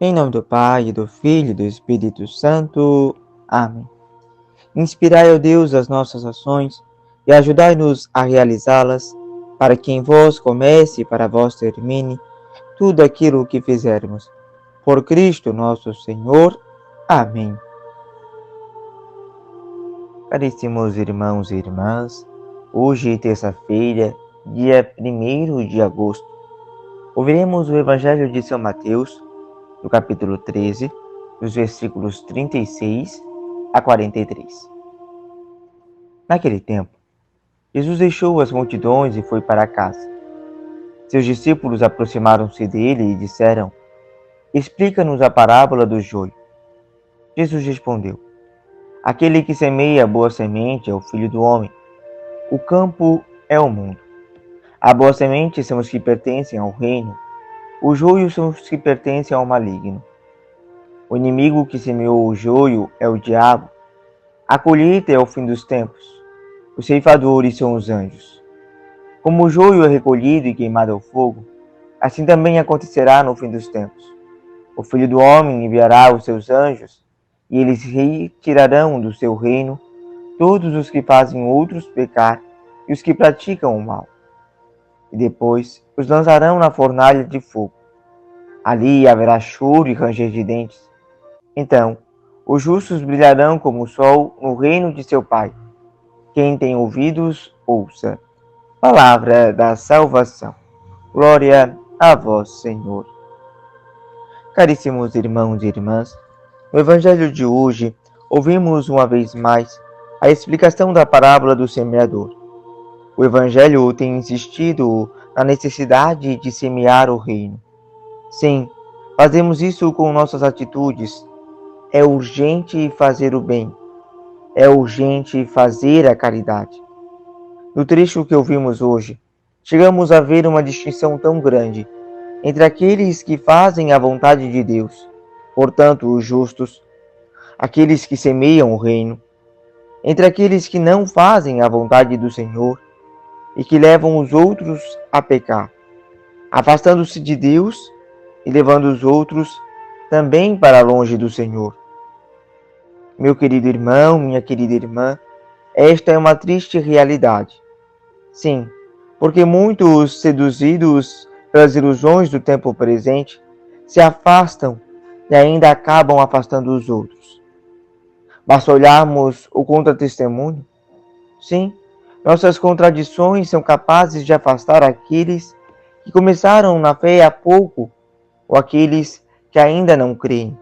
Em nome do Pai, do Filho e do Espírito Santo. Amém. Inspirai, ó Deus, as nossas ações e ajudai-nos a realizá-las, para que em vós comece e para vós termine tudo aquilo que fizermos. Por Cristo nosso Senhor. Amém. Caríssimos irmãos e irmãs, hoje, terça-feira, dia 1º de agosto, ouviremos o Evangelho de São Mateus, no capítulo 13, dos versículos 36 a 43. Naquele tempo, Jesus deixou as multidões e foi para casa. Seus discípulos aproximaram-se dele e disseram: Explica-nos a parábola do joio. Jesus respondeu: Aquele que semeia a boa semente é o Filho do Homem. O campo é o mundo. A boa semente são os que pertencem ao reino. Os joios são os que pertencem ao maligno. O inimigo que semeou o joio é o diabo. A colheita é o fim dos tempos. Os ceifadores são os anjos. Como o joio é recolhido e queimado ao fogo, assim também acontecerá no fim dos tempos. O Filho do Homem enviará os seus anjos, e eles retirarão do seu reino todos os que fazem outros pecar e os que praticam o mal. E depois os lançarão na fornalha de fogo. Ali haverá choro e ranger de dentes. Então, os justos brilharão como o sol no reino de seu Pai. Quem tem ouvidos, ouça. Palavra da salvação. Glória a vós, Senhor. Caríssimos irmãos e irmãs, no Evangelho de hoje, ouvimos uma vez mais a explicação da parábola do semeador. O Evangelho tem insistido na necessidade de semear o reino. Sim, fazemos isso com nossas atitudes. É urgente fazer o bem. É urgente fazer a caridade. No trecho que ouvimos hoje, chegamos a ver uma distinção tão grande entre aqueles que fazem a vontade de Deus, portanto os justos, aqueles que semeiam o reino, entre aqueles que não fazem a vontade do Senhor e que levam os outros a pecar, afastando-se de Deus e levando os outros também para longe do Senhor. Meu querido irmão, minha querida irmã, esta é uma triste realidade. Sim, porque muitos, seduzidos pelas ilusões do tempo presente, se afastam e ainda acabam afastando os outros. Basta olharmos o contra-testemunho. Sim, nossas contradições são capazes de afastar aqueles que começaram na fé há pouco ou aqueles que ainda não creem.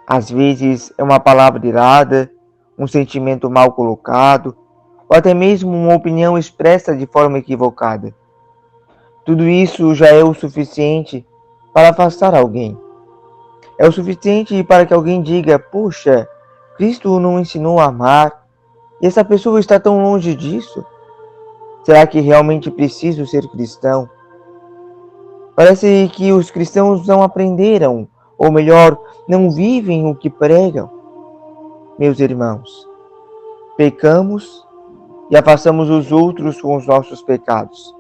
Às vezes é uma palavra irada, um sentimento mal colocado, ou até mesmo uma opinião expressa de forma equivocada. Tudo isso já é o suficiente para afastar alguém. É o suficiente para que alguém diga: puxa, Cristo não ensinou a amar, e essa pessoa está tão longe disso. Será que realmente preciso ser cristão? Parece que os cristãos não aprenderam, ou melhor, não vivem o que pregam. Meus irmãos, pecamos e afastamos os outros com os nossos pecados.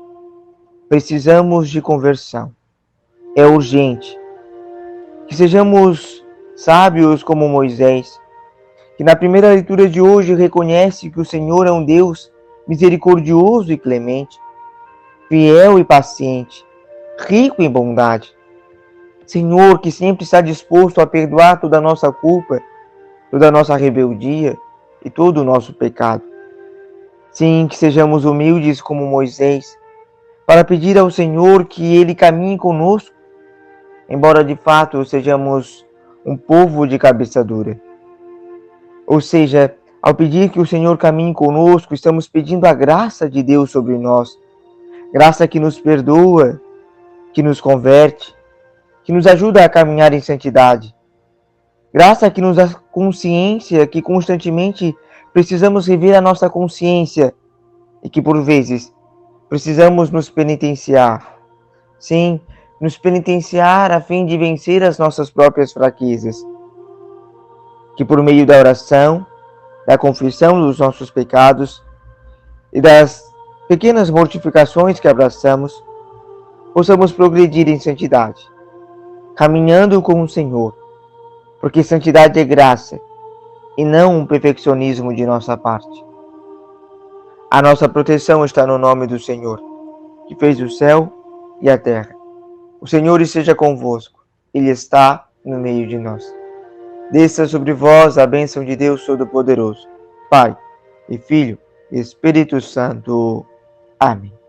Precisamos de conversão. É urgente. Que sejamos sábios como Moisés, que na primeira leitura de hoje reconhece que o Senhor é um Deus misericordioso e clemente, fiel e paciente, rico em bondade. Senhor, que sempre está disposto a perdoar toda a nossa culpa, toda a nossa rebeldia e todo o nosso pecado. Sim, que sejamos humildes como Moisés, para pedir ao Senhor que Ele caminhe conosco, embora de fato sejamos um povo de cabeça dura. Ou seja, ao pedir que o Senhor caminhe conosco, estamos pedindo a graça de Deus sobre nós, graça que nos perdoa, que nos converte, que nos ajuda a caminhar em santidade, graça que nos dá consciência que constantemente precisamos rever a nossa consciência e que por vezes precisamos nos penitenciar. Sim, nos penitenciar a fim de vencer as nossas próprias fraquezas. Que por meio da oração, da confissão dos nossos pecados e das pequenas mortificações que abraçamos, possamos progredir em santidade. caminhando com o Senhor, porque santidade é graça e não um perfeccionismo de nossa parte. A nossa proteção está no nome do Senhor, que fez o céu e a terra. O Senhor esteja convosco, Ele está no meio de nós. Desça sobre vós a bênção de Deus Todo-Poderoso, Pai e Filho e Espírito Santo. Amém.